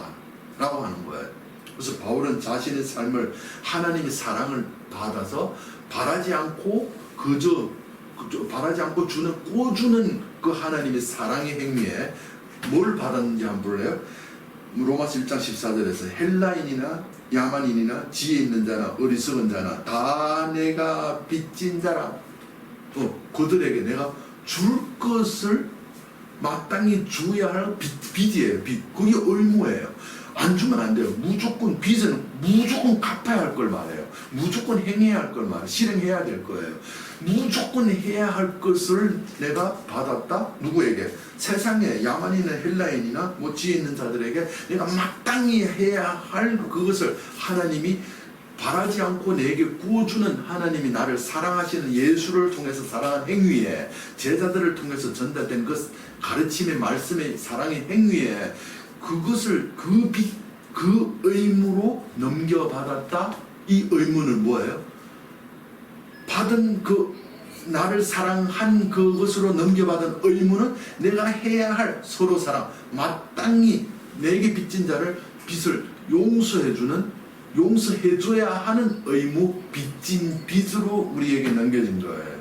라고 하는 거예요. 그래서 바울은 자신의 삶을 하나님의 사랑을 받아서 바라지 않고 그저 바라지 않고 주는 꿔주는 그 하나님의 사랑의 행위에 뭘 받았는지 한번 볼래요? 로마서 1장 14절에서 헬라인이나 야만인이나 지혜 있는 자나 어리석은 자나 다 내가 빚진 자라. 그들에게 내가 줄 것을 마땅히 줘야 할 빚이에요. 빚. 그게 의무예요. 안 주면 안 돼요. 무조건 빚은 무조건 갚아야 할 걸 말해요. 무조건 행해야 할 걸 말해요. 실행해야 될 거예요. 무조건 해야 할 것을 내가 받았다? 누구에게? 세상에 야만이나 헬라인이나 뭐 지혜 있는 자들에게 내가 마땅히 해야 할 그것을 하나님이 바라지 않고 내게 구워주는 하나님이 나를 사랑하시는 예수를 통해서 사랑한 행위에 제자들을 통해서 전달된 그 가르침의 말씀의 사랑의 행위에 그것을 그 의무로 넘겨받았다. 이 의무는 뭐예요? 받은 나를 사랑한 그것으로 넘겨받은 의무는 내가 해야 할 서로 사랑, 마땅히 내게 빚진 자를 빚을 용서해줘야 하는 의무, 빚진 빚으로 우리에게 넘겨진 거예요.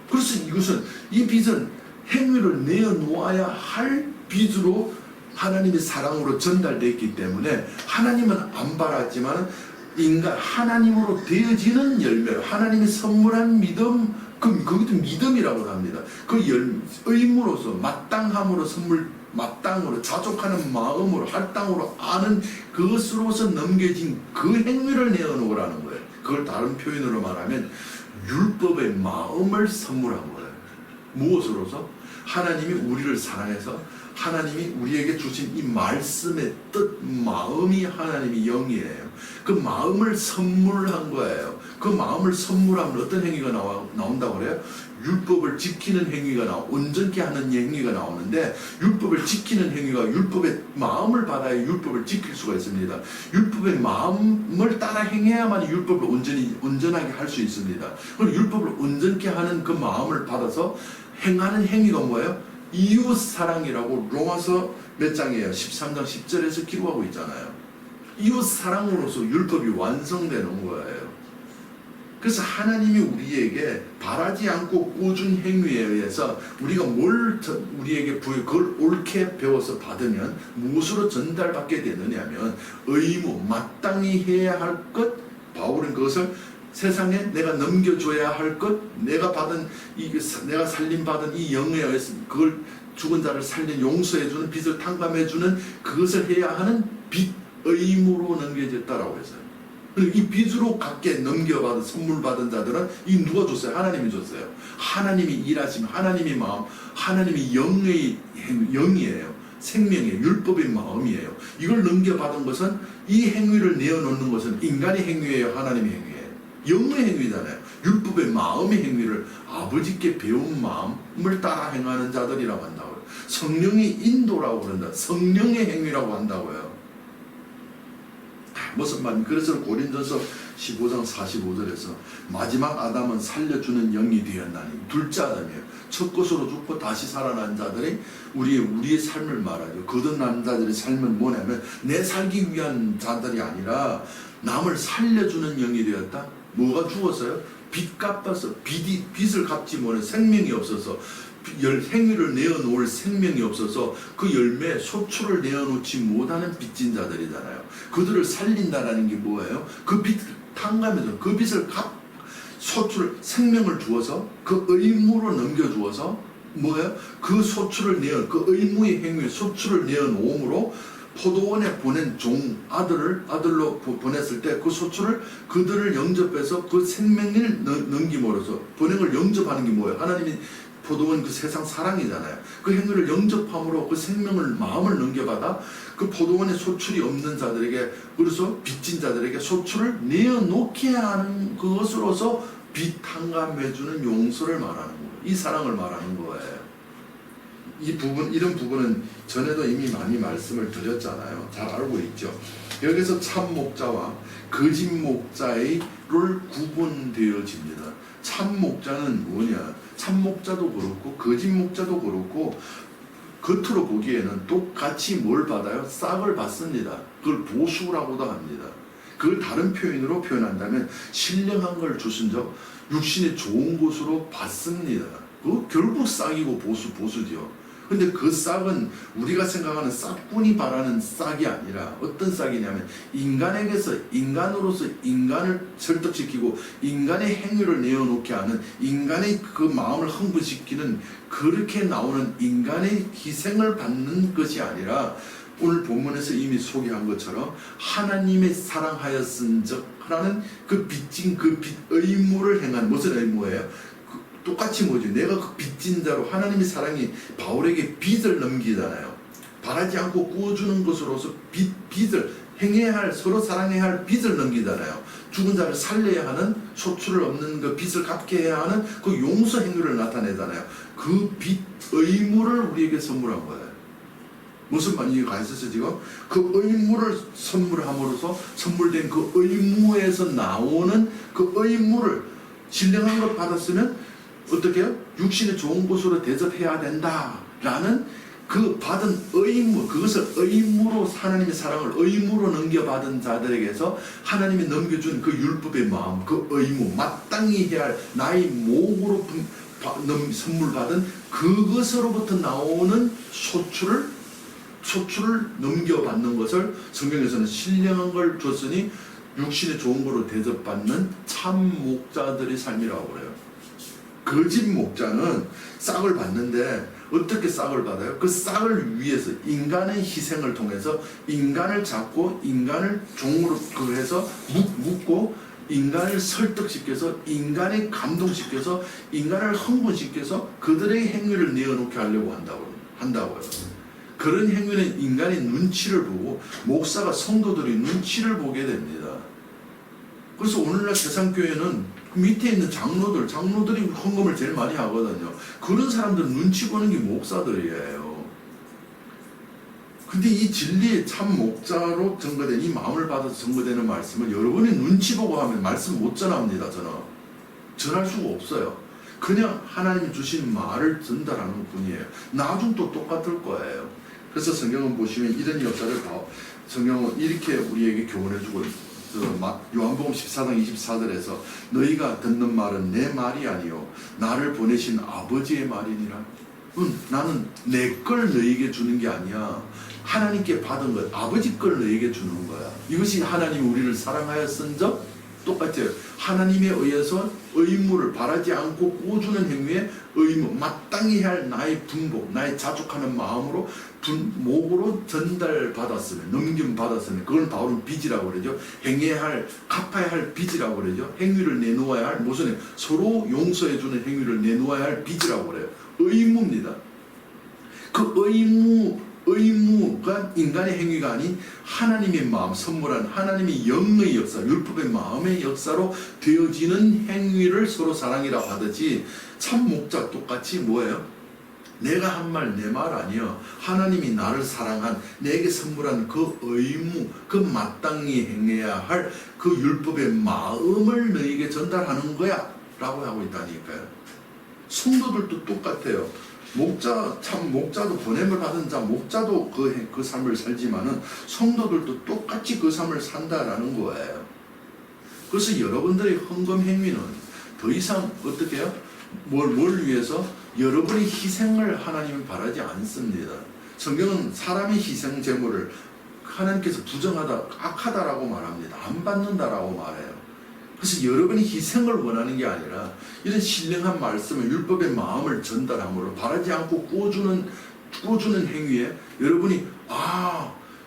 그래서 이 빚은 행위를 내어놓아야 할 빚으로 하나님의 사랑으로 전달되어 있기 때문에 하나님은 안 바랐지만 하나님으로 되어지는 열매로 하나님이 선물한 믿음, 그것도 믿음이라고 합니다. 의무로서 마땅함으로 마땅으로 자족하는 마음으로 할당으로 아는 그것으로서 넘겨진 그 행위를 내어놓으라는 거예요. 그걸 다른 표현으로 말하면 율법의 마음을 선물한 거예요. 무엇으로서? 하나님이 우리를 사랑해서 하나님이 우리에게 주신 이 말씀의 뜻, 마음이 하나님의 영이에요. 그 마음을 선물한 거예요. 그 마음을 선물하면 어떤 행위가 나온다고 그래요? 율법을 지키는 행위가 온전케 하는 행위가 나오는데, 율법을 지키는 행위가 율법의 마음을 받아야 율법을 지킬 수가 있습니다. 율법의 마음을 따라 행해야만 율법을 온전하게 할 수 있습니다. 그럼 율법을 온전케 하는 그 마음을 받아서 행하는 행위가 뭐예요? 이웃 사랑이라고 로마서 몇 장이에요? 13장 10절에서 기록하고 있잖아요. 이웃 사랑으로서 율법이 완성되는 거예요. 그래서 하나님이 우리에게 바라지 않고 꾸준 행위에 의해서 우리가 우리에게 그걸 옳게 배워서 받으면 무엇으로 전달받게 되느냐면 의무, 마땅히 해야 할 것, 바울은 그것을 세상에 내가 넘겨줘야 할 것, 내가 살림받은 이 영에 의해서 그걸 죽은 자를 살린 용서해주는 빚을 탕감해주는 그것을 해야 하는 빚, 의무로 넘겨졌다라고 했어요. 그리고 이 빚으로 갖게 넘겨받은 선물 받은 자들은 이 누가 줬어요? 하나님이 줬어요. 하나님이 일하시면 하나님의 마음, 하나님의 영이에요. 생명이에요. 율법의 마음이에요. 이걸 넘겨받은 것은 이 행위를 내어놓는 것은 인간의 행위예요, 하나님의 행위예요. 영의 행위잖아요. 율법의 마음의 행위를 아버지께 배운 마음을 따라 행하는 자들이라고 한다고요. 성령의 인도라고 그런다. 성령의 행위라고 한다고요. 무슨 말? 그래서 고린도서 15장 45절에서 마지막 아담은 살려주는 영이 되었나니, 둘째 아담이에요. 첫 것으로 죽고 다시 살아난 자들이 우리의 삶을 말하죠. 거듭난 자들의 삶은 뭐냐면 내 살기 위한 자들이 아니라 남을 살려주는 영이 되었다. 뭐가 죽었어요? 빚 갚아서 빚을 갚지 못해 생명이 없어서 행위를 내어놓을 생명이 없어서 그 열매 소출을 내어놓지 못하는 빚진 자들이잖아요. 그들을 살린다라는 게 뭐예요? 그 빚을 탕감해서 그 빚을 소출 생명을 주어서 그 의무로 넘겨주어서 뭐예요? 그 소출을 그 의무의 행위에 소출을 내어놓음으로 포도원에 보낸 아들로 보냈을 때 그 소출을 그들을 영접해서 그 생명을 넘김으로써 본행을 영접하는 게 뭐예요? 하나님이 포도원 그 세상 사랑이잖아요. 그 행위를 영접함으로 그 생명을 마음을 넘겨받아 그 포도원에 소출이 없는 자들에게, 그래서 빚진 자들에게 소출을 내어놓게 하는 그것으로서 빚 탕감해주는 용서를 말하는 거예요. 이 사랑을 말하는 거예요. 이런 부분은 전에도 이미 많이 말씀을 드렸잖아요. 잘 알고 있죠. 여기서 참 목자와 거짓 목자를 구분되어집니다. 참 목자는 뭐냐? 참 목자도 그렇고 거짓 목자도 그렇고 겉으로 보기에는 똑같이 뭘 받아요? 싹을 받습니다. 그걸 보수라고도 합니다. 그 다른 표현으로 표현한다면 신령한 걸 주신적 육신의 좋은 곳으로 받습니다. 그 결국 싹이고 보수죠. 근데 그 싹은 우리가 생각하는 싹꾼이 바라는 싹이 아니라 어떤 싹이냐면 인간에게서 인간으로서 인간을 설득시키고 인간의 행위를 내어놓게 하는 인간의 그 마음을 흥분시키는 그렇게 나오는 인간의 희생을 받는 것이 아니라 오늘 본문에서 이미 소개한 것처럼 하나님의 사랑하였은즉 라는 그 빚진 그 빚 의무를 행한 무슨 의무예요? 똑같이 뭐죠? 내가 그 빚진 자로 하나님의 사랑이 바울에게 빚을 넘기잖아요. 바라지 않고 구워주는 것으로서 빚을 행해야 할, 서로 사랑해야 할 빚을 넘기잖아요. 죽은 자를 살려야 하는, 소출을 없는 그 빚을 갚게 해야 하는 그 용서 행위를 나타내잖아요. 그 빚 의무를 우리에게 선물한 거예요. 무슨 말인가 있어서 지금 그 의무를 선물함으로써 선물된 그 의무에서 나오는 그 의무를 신령한 것 받았으면 어떻게 해요? 육신의 좋은 곳으로 대접해야 된다라는 그 받은 의무, 그것을 의무로 하나님의 사랑을 의무로 넘겨받은 자들에게서 하나님이 넘겨준 그 율법의 마음, 그 의무, 마땅히 해야 할 나의 목으로 선물 받은 그것으로부터 나오는 소출을 넘겨받는 것을 성경에서는 신령한 걸 줬으니 육신의 좋은 거로 대접받는 참 목자들의 삶이라고 그래요. 거짓 목자는 싹을 받는데 어떻게 싹을 받아요? 그 싹을 위해서 인간의 희생을 통해서 인간을 잡고 인간을 종으로 해서 묶고 인간을 설득시켜서 인간을 감동시켜서 인간을 흥분시켜서 그들의 행위를 내어놓게 하려고 한다고요. 그런 행위는 인간의 눈치를 보고 목사가 성도들이 눈치를 보게 됩니다. 그래서 오늘날 세상교회는 밑에 있는 장로들이 헌금을 제일 많이 하거든요. 그런 사람들 눈치 보는 게 목사들이에요. 근데 이 진리의 참 목자로 증거된 이 마음을 받아서 증거되는 말씀을 여러분이 눈치 보고 하면 말씀 못 전합니다. 저는 전할 수가 없어요. 그냥 하나님이 주신 말을 전달하는 분이에요. 나중도 똑같을 거예요. 그래서 성경은 보시면 이런 역사를 성경은 이렇게 우리에게 교훈해주고 요한복음 14장 24절에서 너희가 듣는 말은 내 말이 아니요 나를 보내신 아버지의 말이니라. 나는 내 걸 너희에게 주는 게 아니야. 하나님께 받은 것 아버지 걸 너희에게 주는 거야. 이것이 하나님이 우리를 사랑하였은적 똑같아요. 하나님에 의해서 의무를 바라지 않고 꾸어주는 행위에 의무, 마땅히 할 나의 분복, 나의 자족하는 마음으로 목으로 전달받았으면, 넘김받았으면, 그걸 바울은 빚이라고 그러죠. 행해야 할, 갚아야 할 빚이라고 그러죠. 행위를 내놓아야 할, 무슨 서로 용서해주는 행위를 내놓아야 할 빚이라고 그래요. 의무입니다. 그 의무가 인간의 행위가 아닌 하나님의 마음, 선물한 하나님의 영의 역사, 율법의 마음의 역사로 되어지는 행위를 서로 사랑이라고 하듯이 참 목자 똑같이 뭐예요? 내가 한 말 내 말 아니요. 하나님이 나를 사랑한 내게 선물한 그 의무, 그 마땅히 행해야 할 그 율법의 마음을 너에게 전달하는 거야 라고 하고 있다니까요. 성도들도 똑같아요. 목자도 보냄을 받은 자, 목자도 그 삶을 살지만은 성도들도 똑같이 그 삶을 산다라는 거예요. 그래서 여러분들의 헌금 행위는 더 이상 어떻게 해요? 뭘 위해서? 여러분의 희생을 하나님은 바라지 않습니다. 성경은 사람의 희생 제물을 하나님께서 부정하다, 악하다라고 말합니다. 안 받는다라고 말해요. 그래서 여러분이 희생을 원하는 게 아니라 이런 신령한 말씀을 율법의 마음을 전달함으로 바라지 않고 꾸어주는 행위에 여러분이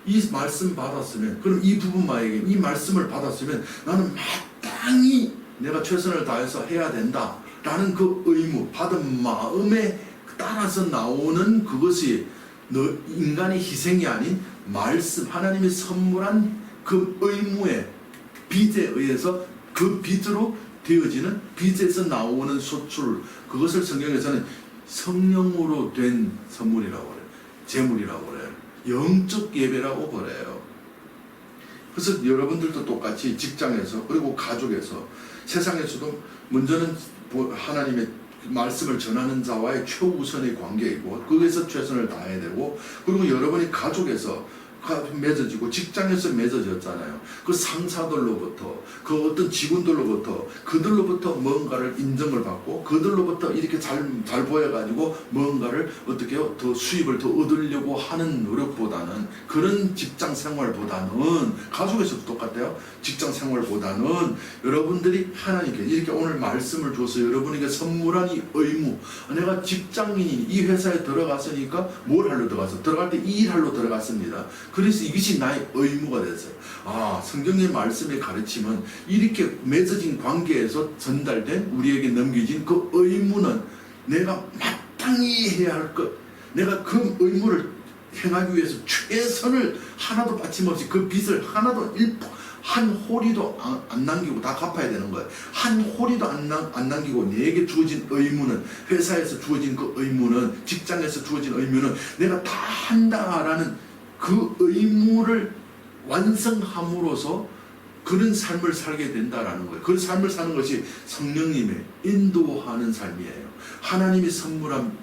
이 말씀 받았으면, 그럼 이 부부마에게 이 말씀을 받았으면 나는 마땅히 내가 최선을 다해서 해야 된다 라는 그 의무, 받은 마음에 따라서 나오는 그것이 인간의 희생이 아닌 말씀, 하나님이 선물한 그 의무의 빚에 의해서 그 빚으로 되어지는, 빚에서 나오는 소출, 그것을 성경에서는 성령으로 된 선물이라고 그래요. 제물이라고 그래요. 영적 예배라고 그래요. 그래서 여러분들도 똑같이 직장에서, 그리고 가족에서, 세상에서도 먼저는 하나님의 말씀을 전하는 자와의 최우선의 관계이고 거기에서 최선을 다해야 되고, 그리고 여러분이 가족에서 맺어지고 직장에서 맺어졌잖아요. 그 상사들로부터 그 어떤 직원들로부터 그들로부터 뭔가를 인정을 받고 그들로부터 이렇게 잘 보여가지고 뭔가를 어떻게 해요? 더 수입을 더 얻으려고 하는 노력보다는 그런 직장 생활보다는 가족에서도 똑같아요. 직장 생활보다는 여러분들이 하나님께 이렇게 오늘 말씀을 줘서 여러분에게 선물한 이 의무, 내가 직장인이 이 회사에 들어갔으니까 뭘 하러 들어갈 때 이 일하러 들어갔습니다. 그래서 이것이 나의 의무가 됐어요. 성경의 말씀의 가르침은 이렇게 맺어진 관계에서 전달된 우리에게 넘겨진 그 의무는 내가 마땅히 해야 할 것, 내가 그 의무를 행하기 위해서 최선을 하나도 빠짐없이 그 빚을 하나도 한 호리도 안 남기고 다 갚아야 되는 거예요. 한 호리도 안 남기고 내게 주어진 의무는, 회사에서 주어진 그 의무는, 직장에서 주어진 의무는 내가 다 한다라는 그 의무를 완성함으로써 그런 삶을 살게 된다라는 거예요. 그 삶을 사는 것이 성령님의 인도하는 삶이에요. 하나님이 선물한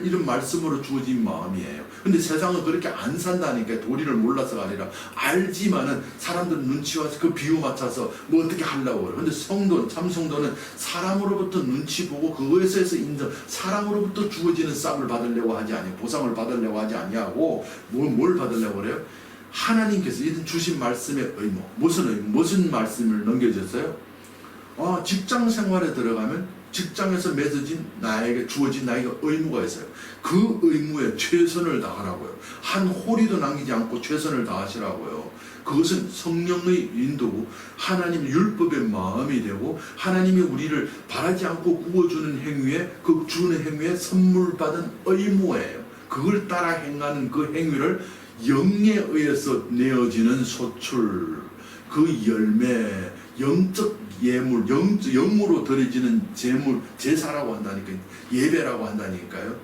이런 말씀으로 주어진 마음이에요. 근데 세상은 그렇게 안 산다니까. 도리를 몰라서가 아니라 알지만은 사람들 눈치와 그 비유 맞춰서 뭐 어떻게 하려고 그래요. 근데 성도는, 참 성도는 사람으로부터 눈치 보고 그것에서 인정, 사람으로부터 주어지는 싹을 받으려고 하지 아니하고 보상을 받으려고 하지 아니하고 뭘 받으려고 그래요? 하나님께서 이런 주신 말씀의 의무, 무슨 말씀을 넘겨줬어요? 직장 생활에 들어가면 직장에서 맺어진 주어진 나에게 의무가 있어요. 그 의무에 최선을 다하라고요. 한 호리도 남기지 않고 최선을 다하시라고요. 그것은 성령의 인도고 하나님의 율법의 마음이 되고 하나님이 우리를 바라지 않고 구워주는 행위에, 그 주는 행위에 선물 받은 의무예요. 그걸 따라 행하는 그 행위를 영에 의해서 내어지는 소출, 그 열매, 영적 예물, 영으로 드려지는 제사라고 한다니까요. 예배라고 한다니까요.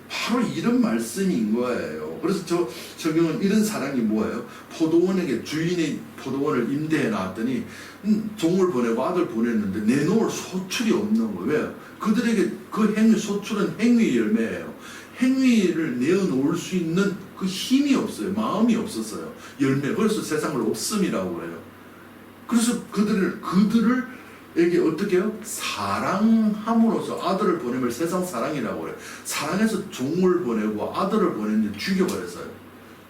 바로 이런 말씀인 거예요. 그래서 성경은 이런 사랑이 뭐예요? 포도원에게 주인의 포도원을 임대해 놨더니 종을 보내고 아들 보냈는데 내놓을 소출이 없는 거예요. 왜요? 그들에게 그 소출은 행위의 열매예요. 행위를 내어놓을 수 있는 그 힘이 없어요. 마음이 없었어요. 열매. 그래서 세상을 없음이라고 해요. 그래서 그들에게 어떻게 해요? 사랑함으로써 아들을 보내면 세상 사랑이라고 해요. 사랑해서 종을 보내고 아들을 보냈는데 죽여버렸어요.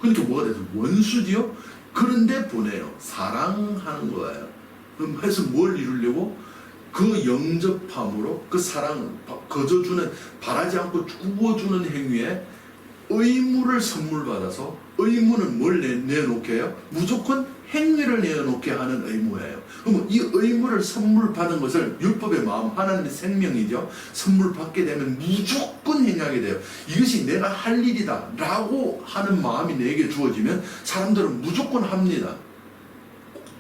그러니까 뭐가 돼서 원수지요? 그런데 보내요. 사랑하는 거예요. 그럼 해서 뭘 이루려고? 그 영접함으로 그 사랑, 거저주는, 바라지 않고 구워주는 행위에 의무를 선물 받아서, 의무는 뭘 내놓게 해요? 무조건 행위를 내놓게 하는 의무예요. 그럼 이 의무를 선물 받은 것을 율법의 마음, 하나님의 생명이죠. 선물 받게 되면 무조건 행하게 돼요. 이것이 내가 할 일이다 라고 하는 마음이 내게 주어지면 사람들은 무조건 합니다.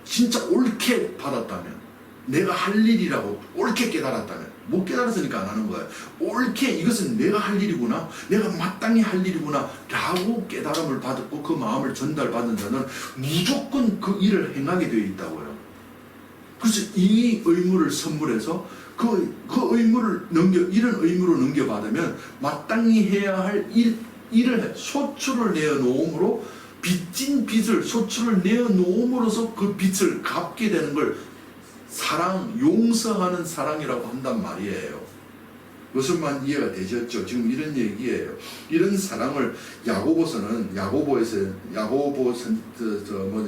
진짜 옳게 받았다면, 내가 할 일이라고 옳게 깨달았다면, 못 깨달았으니까 안 하는 거예요. 옳게 이것은 내가 할 일이구나, 내가 마땅히 할 일이구나 라고 깨달음을 받았고 그 마음을 전달받은 자는 무조건 그 일을 행하게 되어 있다고요. 그래서 이 의무를 선물해서 그 의무를 이런 의무를 넘겨받으면 마땅히 해야 할 일을 소출을 내어놓음으로, 빚진 빚을 소출을 내어놓음으로써 그 빚을 갚게 되는 걸 사랑, 용서하는 사랑이라고 한단 말이에요. 무슨 말 이해가 되셨죠? 지금 이런 얘기예요. 이런 사랑을 야고보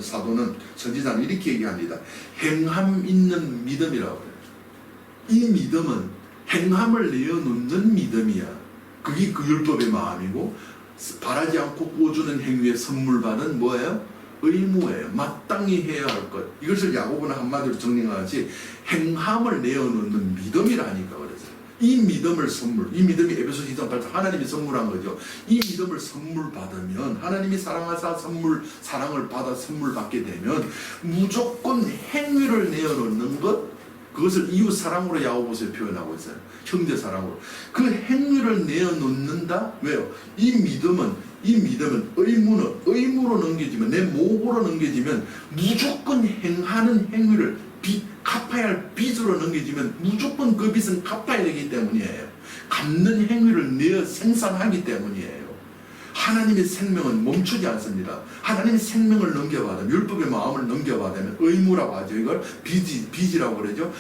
사도는, 선지자는 이렇게 얘기합니다. 행함 있는 믿음이라고 해요. 이 믿음은 행함을 내어놓는 믿음이야. 그게 그 율법의 마음이고, 바라지 않고 구워주는 행위에 선물 받은 뭐예요? 의무예요. 마땅히 해야 할 것. 이것을 야고보는 한마디로 정리하지 행함을 내어놓는 믿음이라니까 그랬어요. 이 믿음을 이 믿음이 에베소서 2장 8절 하나님이 선물한 거죠. 이 믿음을 선물 받으면, 하나님이 사랑하사 사랑을 받아 선물 받게 되면 무조건 행위를 내어놓는 것, 그것을 이웃 사랑으로 야고보서에 표현하고 있어요. 형제 사랑으로. 그 행위를 내어놓는다. 왜요? 이 믿음은 의무로 넘겨지면, 내 목으로 넘겨지면 무조건 행하는 행위를 갚아야 할 빚으로 넘겨지면 무조건 그 빚은 갚아야 되기 때문이에요. 갚는 행위를 생산하기 때문이에요. 하나님의 생명은 멈추지 않습니다. 하나님의 생명을 넘겨받으면, 율법의 마음을 넘겨받으면, 의무라고 하죠. 이걸 빚이라고 그러죠.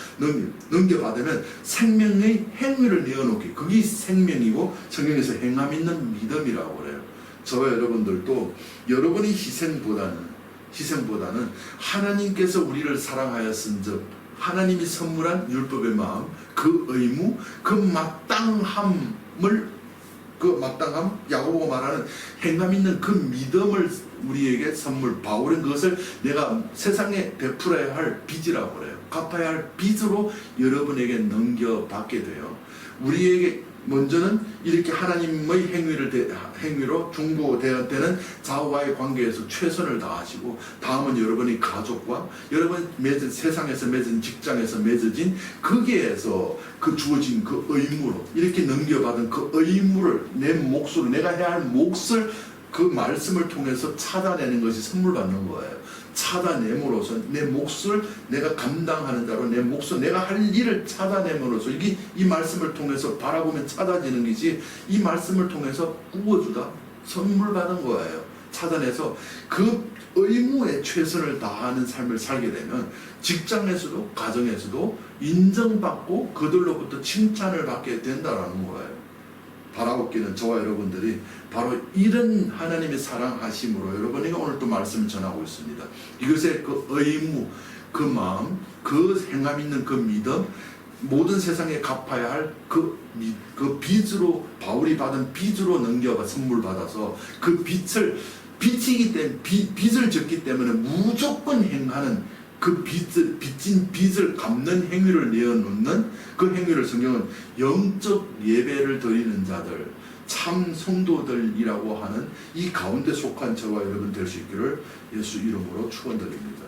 넘겨받으면 생명의 행위를 내어놓기. 그게 생명이고 성경에서 행함 있는 믿음이라고 그래요. 저와 여러분들도 여러분의 희생보다는 하나님께서 우리를 사랑하였은즉 하나님이 선물한 율법의 마음, 그 의무, 그 마땅함, 야고보가 말하는 행함 있는 그 믿음을 우리에게 선물, 바울은 그것을 내가 세상에 베풀어야 할 빚이라고 그래요. 갚아야 할 빚으로 여러분에게 넘겨받게 돼요. 우리에게 먼저는 이렇게 하나님의 행위로 중보되는 자와의 관계에서 최선을 다하시고, 다음은 여러분의 가족과 여러분 세상에서 맺은 직장에서 맺어진 거기에서 그 주어진 그 의무로 이렇게 넘겨받은 그 의무를 내 몫으로, 내가 해야 할 몫을 그 말씀을 통해서 찾아내는 것이 선물 받는 거예요. 찾아냄으로써 내 몫을 내가 감당하는 자로, 내 몫을 내가 할 일을 찾아냄으로써 이게 이 말씀을 통해서 바라보면 찾아지는 것이, 이 말씀을 통해서 구워주다 선물 받은 거예요. 찾아내서 그 의무에 최선을 다하는 삶을 살게 되면 직장에서도 가정에서도 인정받고 그들로부터 칭찬을 받게 된다는 거예요. 바라옵기는 저와 여러분들이 바로 이런 하나님의 사랑하심으로 여러분에게 오늘 또 말씀을 전하고 있습니다. 이것의 그 의무, 그 마음, 그 행함 있는 그 믿음, 모든 세상에 갚아야 할 그 빚으로, 바울이 받은 빚으로 넘겨가 선물 받아서 그 빚이기 때문에 빚을 졌기 때문에 무조건 행하는 그 빚진 빚을 갚는 행위를 내어놓는 그 행위를 성경은 영적 예배를 드리는 자들, 참 성도들이라고 하는 이 가운데 속한 저와 여러분 될 수 있기를 예수 이름으로 축원드립니다.